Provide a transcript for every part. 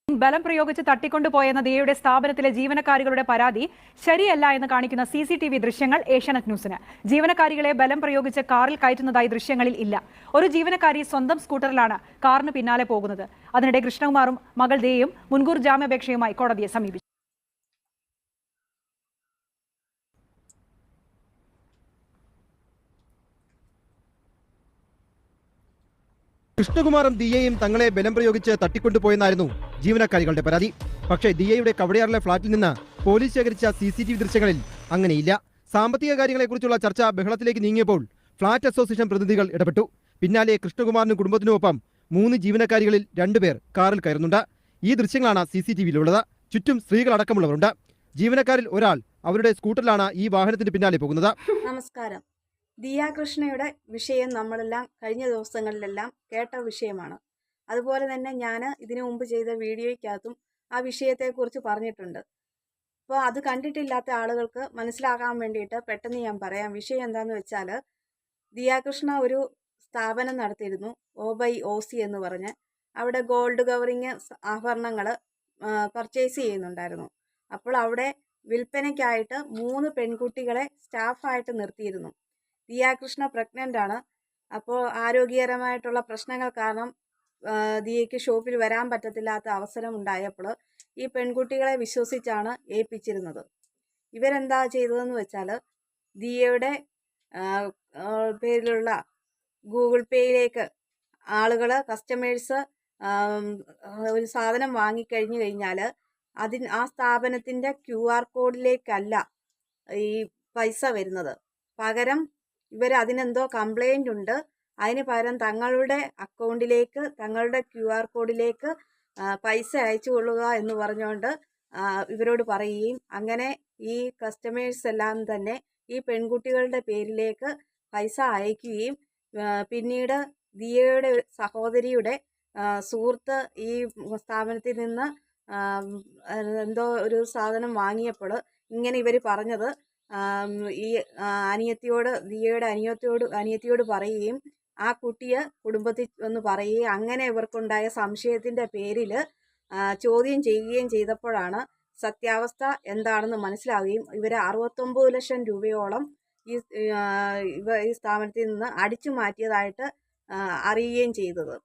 ബലം പ്രയോഗിച്ച് തട്ടിക്കൊണ്ടുപോയെന്ന ദിയയുടെ സ്ഥാപനത്തിലെ ജീവനക്കാരികളുടെ പരാതി ശരിയല്ല എന്ന് കാണിക്കുന്ന CCTV ദൃശ്യങ്ങൾ ഏഷ്യാനെറ്റ് ന്യൂസിന്. ജീവനക്കാരികളെ ബലം പ്രയോഗിച്ച് കാറിൽ കയറ്റുന്നതായി ദൃശ്യങ്ങളിൽ ഇല്ല. ഒരു ജീവനക്കാരി സ്വന്തം സ്കൂട്ടറിലാണ് കാറിന് പിന്നാലെ പോകുന്നത്. അതിനിടെ കൃഷ്ണകുമാറും മകൾ ദിയയും മുൻകൂർ ജാമ്യാപേക്ഷയുമായി കോടതിയെ സമീപിച്ചു. കൃഷ്ണകുമാറും ദിയയും തങ്ങളെ ബലം പ്രയോഗിച്ച് തട്ടിക്കൊണ്ടുപോയെന്നായിരുന്നു ജീവനക്കാരികളുടെ പരാതി. പക്ഷേ ദിയയുടെ കവടിയാറിലെ ഫ്ളാറ്റിൽ നിന്ന് പോലീസ് ശേഖരിച്ച CCTV ദൃശ്യങ്ങളിൽ അങ്ങനെയില്ല. സാമ്പത്തിക കാര്യങ്ങളെക്കുറിച്ചുള്ള ചർച്ച ബഹളത്തിലേക്ക് നീങ്ങിയപ്പോൾ ഫ്ളാറ്റ് അസോസിയേഷൻ പ്രതിനിധികൾ ഇടപെട്ടു. പിന്നാലെ കൃഷ്ണകുമാറിനും കുടുംബത്തിനുമൊപ്പം 3 ജീവനക്കാരികളിൽ 2 പേർ കാറിൽ കയറുന്നുണ്ട്. ഈ ദൃശ്യങ്ങളാണ് CCTVയിലുള്ളത്. ചുറ്റും സ്ത്രീകളടക്കമുള്ളവരുണ്ട്. ജീവനക്കാരിൽ ഒരാൾ അവരുടെ സ്കൂട്ടറിലാണ് ഈ വാഹനത്തിന് പിന്നാലെ പോകുന്നത്. നമസ്കാരം. ദിയ കൃഷ്ണയുടെ വിഷയം നമ്മളെല്ലാം കഴിഞ്ഞ ദിവസങ്ങളിലെല്ലാം കേട്ട വിഷയമാണ്. അതുപോലെ തന്നെ ഞാൻ ഇതിനു മുമ്പ് ചെയ്ത വീഡിയോയ്ക്കകത്തും ആ വിഷയത്തെക്കുറിച്ച് പറഞ്ഞിട്ടുണ്ട്. അപ്പോൾ അത് കണ്ടിട്ടില്ലാത്ത ആളുകൾക്ക് മനസ്സിലാകാൻ വേണ്ടിയിട്ട് പെട്ടെന്ന് ഞാൻ പറയാം. വിഷയം എന്താണെന്ന് വെച്ചാൽ, ദിയ കൃഷ്ണ ഒരു സ്ഥാപനം നടത്തിയിരുന്നു, OBY എന്ന് പറഞ്ഞ്. അവിടെ ഗോൾഡ് കവറിങ് ആഭരണങ്ങൾ പർച്ചേസ് ചെയ്യുന്നുണ്ടായിരുന്നു. അപ്പോൾ അവിടെ വിൽപ്പനയ്ക്കായിട്ട് 3 പെൺകുട്ടികളെ സ്റ്റാഫായിട്ട് നിർത്തിയിരുന്നു. ദിയ കൃഷ്ണ പ്രഗ്നൻ്റ് ആണ്. അപ്പോൾ ആരോഗ്യകരമായിട്ടുള്ള പ്രശ്നങ്ങൾ കാരണം ദിയയ്ക്ക് ഷോപ്പിൽ വരാൻ പറ്റത്തില്ലാത്ത അവസരം ഉണ്ടായപ്പോൾ ഈ പെൺകുട്ടികളെ വിശ്വസിച്ചാണ് ഏൽപ്പിച്ചിരുന്നത്. ഇവരെന്താ ചെയ്തതെന്ന് വെച്ചാൽ, ദിയയുടെ പേരിലുള്ള ഗൂഗിൾ പേയിലേക്ക് കസ്റ്റമേഴ്സ് ഒരു സാധനം വാങ്ങിക്കഴിഞ്ഞു കഴിഞ്ഞാൽ ആ സ്ഥാപനത്തിൻ്റെ QR കോഡിലേക്കല്ല ഈ പൈസ വരുന്നത്. പകരം ഇവർ അതിനെന്തോ കംപ്ലൈൻ്റ് ഉണ്ട്, അതിന് പകരം തങ്ങളുടെ അക്കൗണ്ടിലേക്ക്, തങ്ങളുടെ QR കോഡിലേക്ക് പൈസ അയച്ചു കൊള്ളുക എന്ന് പറഞ്ഞുകൊണ്ട് ഇവരോട് പറയുകയും അങ്ങനെ ഈ കസ്റ്റമേഴ്സ് എല്ലാം തന്നെ ഈ പെൺകുട്ടികളുടെ പേരിലേക്ക് പൈസ അയക്കുകയും പിന്നീട് ദിയയുടെ സഹോദരിയുടെ സുഹൃത്ത് ഈ സ്ഥാപനത്തിൽ നിന്ന് എന്തോ ഒരു സാധനം വാങ്ങിയപ്പോൾ ഇങ്ങനെ ഇവർ പറഞ്ഞത് ഈ ദിയയുടെ അനിയത്തിയോട് പറയുകയും ആ കുട്ടിയെ കുടുംബത്തിൽ ഒന്ന് പറയുകയും അങ്ങനെ ഇവർക്കുണ്ടായ സംശയത്തിൻ്റെ പേരിൽ ചോദ്യം ചെയ്യുകയും ചെയ്തപ്പോഴാണ് സത്യാവസ്ഥ എന്താണെന്ന് മനസ്സിലാവുകയും ഇവർ 69 ലക്ഷം രൂപയോളം ഈ സ്ഥാപനത്തിൽ നിന്ന് അടിച്ചു മാറ്റിയതായിട്ട് അറിയുകയും ചെയ്തത്.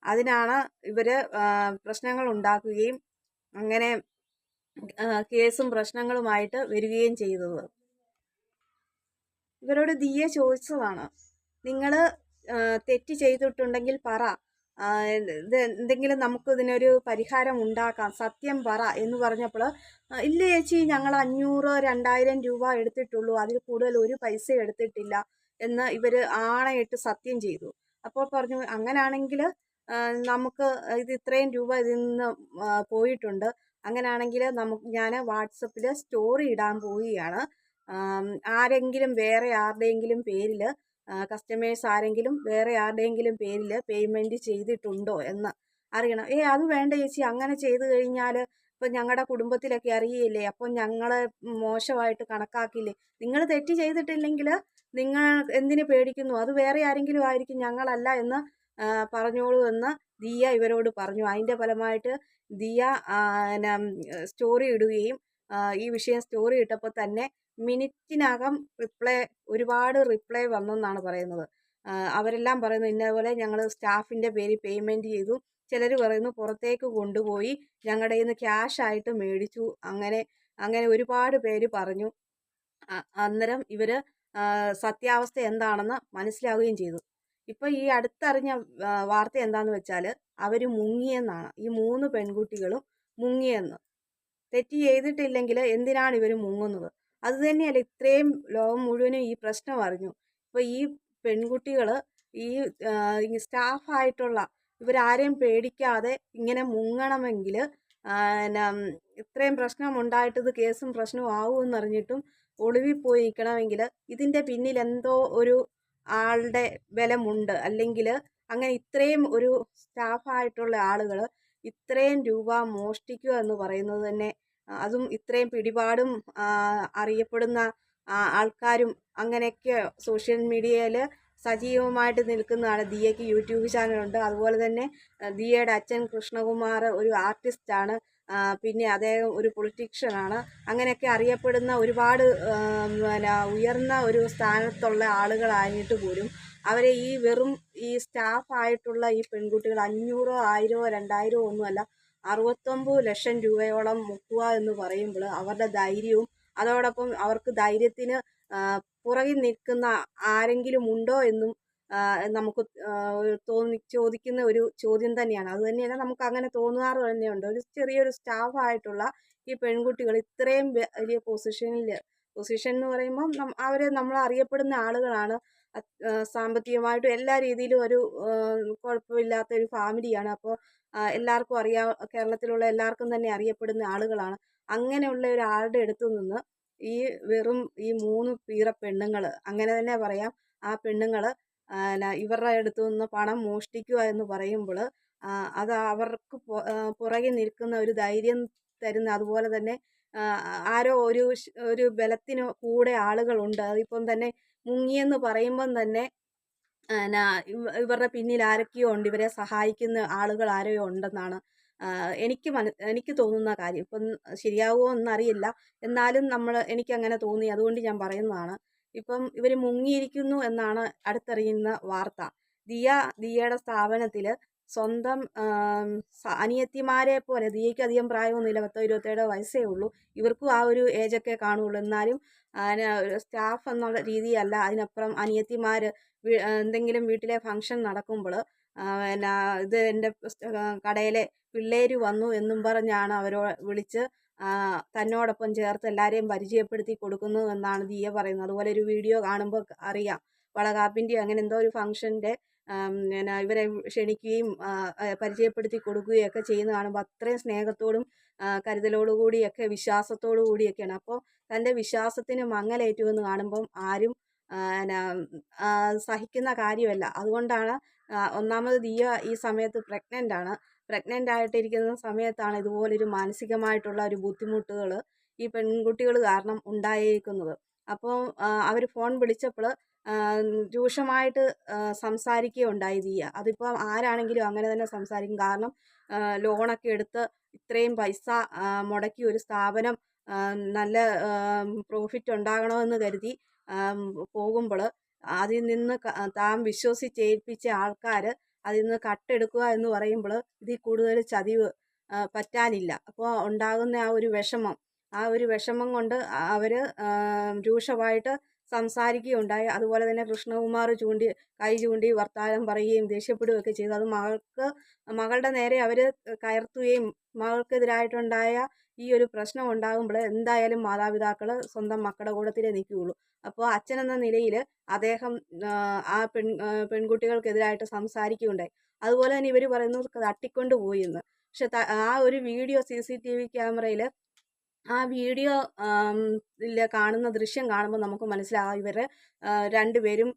അതിനാണ് ഇവർ പ്രശ്നങ്ങൾ ഉണ്ടാക്കുകയും അങ്ങനെ കേസും പ്രശ്നങ്ങളുമായിട്ട് വരികയും ചെയ്തത്. ഇവരോട് ദിയ ചോദിച്ചതാണ്, നിങ്ങൾ തെറ്റ് ചെയ്തിട്ടുണ്ടെങ്കിൽ പറ, എന്തെങ്കിലും നമുക്ക് ഇതിനൊരു പരിഹാരം ഉണ്ടാക്കാം, സത്യം പറ എന്ന് പറഞ്ഞപ്പോൾ, ഇല്ല ചേച്ചി, ഞങ്ങൾ 500 2000 രൂപ എടുത്തിട്ടുള്ളൂ, അതിൽ കൂടുതൽ ഒരു പൈസ എടുത്തിട്ടില്ല എന്ന് ഇവർ ആണയിട്ട് സത്യം ചെയ്തു. അപ്പോൾ പറഞ്ഞു, അങ്ങനാണെങ്കിൽ നമുക്ക് ഇത് ഇത്രയും രൂപ ഇതിൽ നിന്ന് പോയിട്ടുണ്ട്, അങ്ങനെയാണെങ്കിൽ ഞാൻ വാട്സപ്പിൽ സ്റ്റോറി ഇടാൻ പോവുകയാണ്, ആരെങ്കിലും വേറെ ആരുടെയെങ്കിലും പേരിൽ കസ്റ്റമേഴ്സ് ആരെങ്കിലും വേറെ ആരുടെയെങ്കിലും പേരിൽ പേയ്മെൻറ്റ് ചെയ്തിട്ടുണ്ടോ എന്ന് അറിയണം. അത് വേണ്ട ചേച്ചി, അങ്ങനെ ചെയ്തു കഴിഞ്ഞാൽ ഇപ്പം ഞങ്ങളുടെ കുടുംബത്തിലൊക്കെ അറിയില്ലേ, അപ്പം ഞങ്ങളെ മോശമായിട്ട് കണക്കാക്കില്ലേ, നിങ്ങൾ തെറ്റ് ചെയ്തിട്ടില്ലെങ്കിൽ നിങ്ങൾ എന്തിനു പേടിക്കുന്നു, അത് വേറെ ആരെങ്കിലും ആയിരിക്കും, ഞങ്ങളല്ല എന്ന് പറഞ്ഞോളൂ എന്ന് ദിയ ഇവരോട് പറഞ്ഞു. അതിൻ്റെ ഫലമായിട്ട് ദിയ സ്റ്റോറി ഇടുകയും ഈ വിഷയം സ്റ്റോറി ഇട്ടപ്പോൾ തന്നെ മിനിറ്റിനകം ഒരുപാട് റിപ്ലൈ വന്നെന്നാണ് പറയുന്നത്. അവരെല്ലാം പറയുന്നു, ഇന്നപോലെ ഞങ്ങൾ സ്റ്റാഫിൻ്റെ പേരിൽ പേയ്മെൻറ്റ് ചെയ്തു, ചിലർ പറയുന്നു പുറത്തേക്ക് കൊണ്ടുപോയി ഞങ്ങളുടെ കയ്യിൽ നിന്ന് ക്യാഷ് ആയിട്ട് മേടിച്ചു, അങ്ങനെ ഒരുപാട് പേര് പറഞ്ഞു. അന്നേരം ഇവർ സത്യാവസ്ഥ എന്താണെന്ന് മനസ്സിലാവുകയും ചെയ്തു. ഇപ്പോൾ ഈ അടുത്തറിഞ്ഞ വാർത്ത എന്താണെന്ന് വെച്ചാൽ, അവർ മുങ്ങിയെന്നാണ്. ഈ 3 പെൺകുട്ടികളും മുങ്ങിയെന്ന്. തെറ്റ് ചെയ്തിട്ടില്ലെങ്കിൽ എന്തിനാണ് ഇവർ മുങ്ങുന്നത്? അതുതന്നെയല്ല, ഇത്രയും ലോകം മുഴുവനും ഈ പ്രശ്നം അറിഞ്ഞു. ഇപ്പോൾ ഈ പെൺകുട്ടികൾ ഈ സ്റ്റാഫായിട്ടുള്ള ഇവരാരെയും പേടിക്കാതെ ഇങ്ങനെ മുങ്ങണമെങ്കിൽ ഇത്രയും പ്രശ്നം ഉണ്ടായിട്ടത് കേസും പ്രശ്നവും ആവുമെന്നറിഞ്ഞിട്ടും ഒളിവിൽ പോയി നിൽക്കണമെങ്കിൽ ഇതിൻ്റെ പിന്നിൽ എന്തോ ഒരു ആളുടെ ബലമുണ്ട്. അല്ലെങ്കിൽ അങ്ങനെ ഇത്രയും ഒരു സ്റ്റാഫായിട്ടുള്ള ആളുകൾ ഇത്രയും രൂപ മോഷ്ടിക്കുക എന്ന് പറയുന്നത് തന്നെ, അതും ഇത്രയും പിടിപാടും അറിയപ്പെടുന്ന ആൾക്കാരും അങ്ങനെയൊക്കെ സോഷ്യൽ മീഡിയയിൽ സജീവമായിട്ട് നിൽക്കുന്നതാണ്. ദിയയ്ക്ക് യൂട്യൂബ് ചാനലുണ്ട്. അതുപോലെ തന്നെ ദിയയുടെ അച്ഛൻ കൃഷ്ണകുമാർ ഒരു ആർട്ടിസ്റ്റാണ്. പിന്നെ അദ്ദേഹം ഒരു പൊളിറ്റീഷ്യനാണ്. അങ്ങനെയൊക്കെ അറിയപ്പെടുന്ന ഒരുപാട് പിന്നെ ഉയർന്ന ഒരു സ്ഥാനത്തുള്ള ആളുകളായിട്ട് പോലും അവരെ ഈ വെറും ഈ സ്റ്റാഫായിട്ടുള്ള ഈ പെൺകുട്ടികൾ 500 1000 2000 ഒന്നുമല്ല 69 ലക്ഷം രൂപയോളം മുക്കുക എന്ന് പറയുമ്പോൾ അവരുടെ ധൈര്യവും അതോടൊപ്പം അവർക്ക് ധൈര്യത്തിന് പുറകിൽ നിൽക്കുന്ന ആരെങ്കിലും ഉണ്ടോ എന്നും നമുക്ക് ചോദിക്കുന്ന ഒരു ചോദ്യം തന്നെയാണ്. അത് തന്നെയല്ല നമുക്ക് അങ്ങനെ തോന്നാറ് തന്നെയുണ്ട്. ഒരു ചെറിയൊരു സ്റ്റാഫായിട്ടുള്ള ഈ പെൺകുട്ടികൾ ഇത്രയും വലിയ പൊസിഷൻ എന്ന് പറയുമ്പം അവർ നമ്മൾ അറിയപ്പെടുന്ന ആളുകളാണ്. സാമ്പത്തികമായിട്ടും എല്ലാ രീതിയിലും ഒരു കുഴപ്പമില്ലാത്ത ഒരു ഫാമിലിയാണ്. അപ്പോൾ എല്ലാവർക്കും അറിയാം, കേരളത്തിലുള്ള എല്ലാവർക്കും തന്നെ അറിയപ്പെടുന്ന ആളുകളാണ്. അങ്ങനെയുള്ള ഒരാളുടെ അടുത്ത് നിന്ന് ഈ വെറും ഈ 3 പീറ പെണ്ണുങ്ങൾ, അങ്ങനെ തന്നെ പറയാം, ആ പെണ്ണുങ്ങൾ ഇവരുടെ അടുത്തു നിന്ന് പണം മോഷ്ടിക്കുക എന്ന് പറയുമ്പോൾ അത് അവർക്ക് പുറകെ നിൽക്കുന്ന ഒരു ധൈര്യം തരുന്ന, അതുപോലെ തന്നെ ആരോ ഒരു ബലത്തിന് കൂടെ ആളുകളുണ്ട്. അതിപ്പം തന്നെ മുങ്ങിയെന്ന് പറയുമ്പം തന്നെ ഇവരുടെ പിന്നിൽ ആരൊക്കെയോ ഉണ്ട്, ഇവരെ സഹായിക്കുന്ന ആളുകൾ ആരോ ഉണ്ടെന്നാണ് എനിക്ക് തോന്നുന്ന കാര്യം. ഇപ്പം ശരിയാവുമോ എന്നറിയില്ല, എന്നാലും എനിക്കങ്ങനെ തോന്നി, അതുകൊണ്ട് ഞാൻ പറയുന്നതാണ്. ഇപ്പം ഇവർ മുങ്ങിയിരിക്കുന്നു എന്നാണ് അടുത്തറിയുന്ന വാർത്ത. ദിയയുടെ സ്ഥാപനത്തിൽ സ്വന്തം അനിയത്തിമാരെ പോലെ, ദിയയ്ക്ക് അധികം പ്രായമൊന്നുമില്ല, 27 വയസ്സേ ഉള്ളൂ, ഇവർക്കും ആ ഒരു ഏജൊക്കെ കാണുള്ളൂ, എന്നാലും സ്റ്റാഫ് എന്നുള്ള രീതിയല്ല, അതിനപ്പുറം അനിയത്തിമാർ എന്തെങ്കിലും വീട്ടിലെ ഫംഗ്ഷൻ നടക്കുമ്പോൾ പിന്നെ ഇത് എൻ്റെ കടയിലെ പിള്ളേർ വന്നു എന്നും പറഞ്ഞാണ് അവരോ വിളിച്ച് തന്നോടൊപ്പം ചേർത്ത് എല്ലാവരെയും പരിചയപ്പെടുത്തി കൊടുക്കുന്നു എന്നാണ് ദിയ പറയുന്നത്. അതുപോലെ ഒരു വീഡിയോ കാണുമ്പോൾ അറിയാം, വളകാപ്പിൻ്റെയോ അങ്ങനെ എന്തോ ഒരു ഫംഗ്ഷൻ്റെ പിന്നെ ഇവരെ ക്ഷണിക്കുകയും പരിചയപ്പെടുത്തി കൊടുക്കുകയൊക്കെ ചെയ്യുന്ന കാണുമ്പോൾ അത്രയും സ്നേഹത്തോടും കരുതലോടു കൂടിയൊക്കെ വിശ്വാസത്തോടു കൂടിയൊക്കെയാണ്. അപ്പോൾ തൻ്റെ വിശ്വാസത്തിന് മങ്ങലേറ്റു എന്ന് കാണുമ്പം ആരും സഹിക്കുന്ന കാര്യമല്ല. അതുകൊണ്ടാണ് ഒന്നാമത് ദിയ ഈ സമയത്ത് പ്രഗ്നൻ്റ് ആയിട്ടിരിക്കുന്ന സമയത്താണ് ഇതുപോലൊരു മാനസികമായിട്ടുള്ള ഒരു ബുദ്ധിമുട്ടുകൾ ഈ പെൺകുട്ടികൾ കാരണം ഉണ്ടായിരിക്കുന്നത്. അപ്പോൾ അവർ ഫോൺ വിളിച്ചപ്പോൾ രൂക്ഷമായിട്ട് സംസാരിക്കുകയുണ്ടായി ദിയ. അതിപ്പോൾ ആരാണെങ്കിലും അങ്ങനെ തന്നെ സംസാരിക്കും. കാരണം ലോണൊക്കെ എടുത്ത് ഇത്രയും പൈസ മുടക്കി ഒരു സ്ഥാപനം നല്ല പ്രോഫിറ്റ് ഉണ്ടാകണമെന്ന് കരുതി പോകുമ്പോൾ അതിൽ നിന്ന് താൻ വിശ്വസിച്ചേൽപ്പിച്ച ആൾക്കാർ അതിൽ നിന്ന് കട്ടെടുക്കുക എന്ന് പറയുമ്പോൾ ഇതിൽ കൂടുതൽ ചതിവ് പറ്റാനില്ല. അപ്പോൾ ഉണ്ടാകുന്ന ആ ഒരു വിഷമം കൊണ്ട് അവർ രൂക്ഷമായിട്ട് സംസാരിക്കുകയുണ്ടായി. അതുപോലെ തന്നെ കൃഷ്ണകുമാർ കൈ ചൂണ്ടി വർത്താനം പറയുകയും ദേഷ്യപ്പെടുകയൊക്കെ ചെയ്തു. അത് മകളുടെ നേരെ അവർ കയർത്തുകയും മകൾക്കെതിരായിട്ടുണ്ടായ ഈ ഒരു പ്രശ്നം ഉണ്ടാകുമ്പോൾ എന്തായാലും മാതാപിതാക്കൾ സ്വന്തം മക്കളുടെ കൂട്ടത്തിലേ നിൽക്കുകയുള്ളൂ. അപ്പോൾ അച്ഛനെന്ന നിലയിൽ അദ്ദേഹം ആ പെൺകുട്ടികൾക്കെതിരായിട്ട് സംസാരിക്കുകയുണ്ടായി. അതുപോലെ തന്നെ ഇവർ പറയുന്നു തട്ടിക്കൊണ്ട് പോയി എന്ന്. പക്ഷെ ആ ഒരു വീഡിയോ CCTV ക്യാമറയിൽ ആ വീഡിയോ കാണുന്ന ദൃശ്യം കാണുമ്പോൾ നമുക്ക് മനസ്സിലാകാം, ഇവർ രണ്ടുപേരും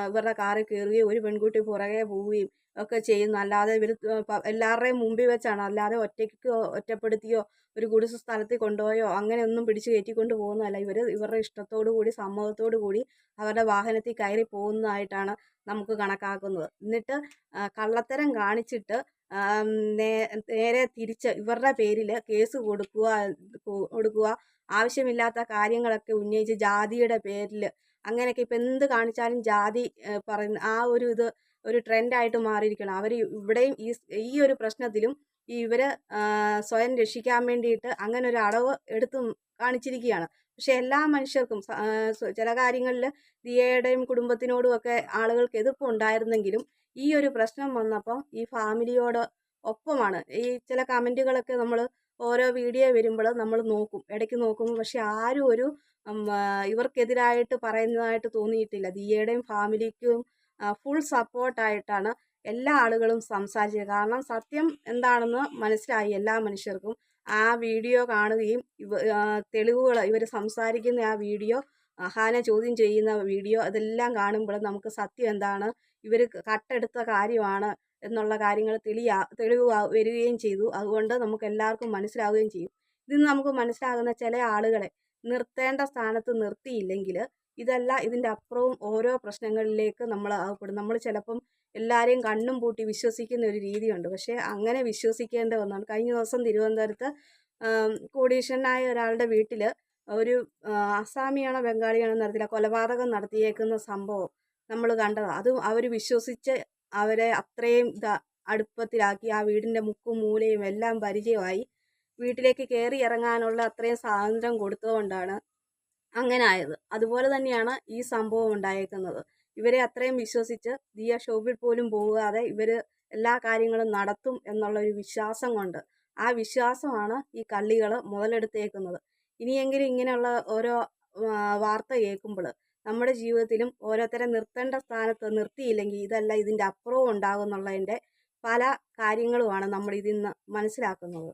ഇവരുടെ കാറിൽ കയറുകയും ഒരു പെൺകുട്ടി പുറകെ പോവുകയും ഒക്കെ ചെയ്യുന്നു. അല്ലാതെ ഇവർ എല്ലാവരുടെയും മുമ്പിൽ വെച്ചാണ്, അല്ലാതെ ഒറ്റപ്പെടുത്തിയോ ഒരു ഗുഡിസ സ്ഥലത്തിൽ കൊണ്ടുപോയോ അങ്ങനെയൊന്നും പിടിച്ച് കയറ്റിക്കൊണ്ട് പോകുന്നതല്ല. ഇവരുടെ ഇഷ്ടത്തോടു കൂടി സമ്മതത്തോടു കൂടി അവരുടെ വാഹനത്തിൽ കയറി പോകുന്നതായിട്ടാണ് നമുക്ക് കണക്കാക്കുന്നത്. എന്നിട്ട് കള്ളത്തരം കാണിച്ചിട്ട് നേരെ തിരിച്ച് ഇവരുടെ പേരിൽ കേസ് കൊടുക്കുക, ആവശ്യമില്ലാത്ത കാര്യങ്ങളൊക്കെ ഉന്നയിച്ച് ജാതിയുടെ പേരിൽ അങ്ങനെയൊക്കെ ഇപ്പം എന്ത് കാണിച്ചാലും ജാതി പറയുന്ന ആ ഒരു ട്രെൻഡായിട്ട് മാറിയിരിക്കണം. അവർ ഇവിടെയും ഈ ഒരു പ്രശ്നത്തിലും ഇവർ സ്വയം രക്ഷിക്കാൻ വേണ്ടിയിട്ട് അങ്ങനെ ഒരു അടവ് എടുത്ത് കാണിച്ചിരിക്കുകയാണ്. പക്ഷെ എല്ലാ മനുഷ്യർക്കും ചില കാര്യങ്ങളിൽ ദിയയുടെയും കുടുംബത്തിനോടും ഒക്കെ ആളുകൾക്ക് എതിർപ്പുണ്ടായിരുന്നെങ്കിലും ഈ ഒരു പ്രശ്നം വന്നപ്പോൾ ഈ ഫാമിലിയോട് ഒപ്പമാണ്. ഈ ചില കമൻറ്റുകളൊക്കെ നമ്മൾ ഓരോ വീഡിയോ വരുമ്പോൾ നമ്മൾ ഇടയ്ക്ക് നോക്കുമ്പോൾ പക്ഷെ ആരും ഇവർക്കെതിരായിട്ട് പറയുന്നതായിട്ട് തോന്നിയിട്ടില്ല. ദിയയുടെയും ഫാമിലിക്കും ഫുൾ സപ്പോർട്ടായിട്ടാണ് എല്ലാ ആളുകളും സംസാരിച്ചത്. കാരണം സത്യം എന്താണെന്ന് മനസ്സിലായി എല്ലാ മനുഷ്യർക്കും. ആ വീഡിയോ കാണുകയും തെളിവുകൾ ഇവർ സംസാരിക്കുന്ന ആ വീഡിയോ, ഹാന ചോദ്യം ചെയ്യുന്ന വീഡിയോ, അതെല്ലാം കാണുമ്പോൾ നമുക്ക് സത്യം എന്താണ്, ഇവർ കട്ടെടുത്ത കാര്യമാണ് എന്നുള്ള കാര്യങ്ങൾ തെളിവ് വരികയും ചെയ്തു. അതുകൊണ്ട് നമുക്ക് എല്ലാവർക്കും മനസ്സിലാവുകയും ചെയ്യും. ഇതിൽ നമുക്ക് മനസ്സിലാകുന്ന ചില ആളുകളെ നിർത്തേണ്ട സ്ഥാനത്ത് നിർത്തിയില്ലെങ്കിൽ ഇതല്ല ഇതിൻ്റെ അപ്പുറവും ഓരോ പ്രശ്നങ്ങളിലേക്ക് നമ്മൾ അകപ്പെടും. നമ്മൾ ചിലപ്പം എല്ലാവരെയും കണ്ണും പൂട്ടി വിശ്വസിക്കുന്ന ഒരു രീതിയുണ്ട്. പക്ഷേ അങ്ങനെ വിശ്വസിക്കേണ്ട ഒന്നാണ്. കഴിഞ്ഞ ദിവസം തിരുവനന്തപുരത്ത് കോടീശ്വരനായ ഒരാളുടെ വീട്ടിൽ ഒരു അസാമിയാണോ ബംഗാളിയാണോ എന്നറിയത്തില്ല, കൊലപാതകം നടത്തിയേക്കുന്ന സംഭവം നമ്മൾ കണ്ടതാണ്. അതും അവർ വിശ്വസിച്ച് അവരെ അത്രയും അടുപ്പത്തിലാക്കി, ആ വീടിൻ്റെ മുക്കും മൂലയും എല്ലാം പരിചയമായി, വീട്ടിലേക്ക് കയറി ഇറങ്ങാനുള്ള അത്രയും സ്വാതന്ത്ര്യം കൊടുത്തുകൊണ്ടാണ് അങ്ങനെ ആയത്. അതുപോലെ തന്നെയാണ് ഈ സംഭവം ഉണ്ടായേക്കുന്നത്. ഇവരെ അത്രയും വിശ്വസിച്ച് ദിയ ഷോപ്പിൽ പോലും പോകാതെ ഇവർ എല്ലാ കാര്യങ്ങളും നടത്തും എന്നുള്ള ഒരു വിശ്വാസം കൊണ്ട്, ആ വിശ്വാസമാണ് ഈ കള്ളികൾ മുതലെടുത്തേക്കുന്നത്. ഇനിയെങ്കിലും ഇങ്ങനെയുള്ള ഓരോ വാർത്ത കേൾക്കുമ്പോൾ നമ്മുടെ ജീവിതത്തിലും ഓരോരുത്തരെ നിർത്തേണ്ട സ്ഥാനത്ത് നിർത്തിയില്ലെങ്കിൽ ഇതല്ല ഇതിൻ്റെ അപ്പുറവും ഉണ്ടാകും എന്നുള്ളതിൻ്റെ പല കാര്യങ്ങളുമാണ് നമ്മൾ ഇതിൽ നിന്ന് മനസ്സിലാക്കുന്നത്.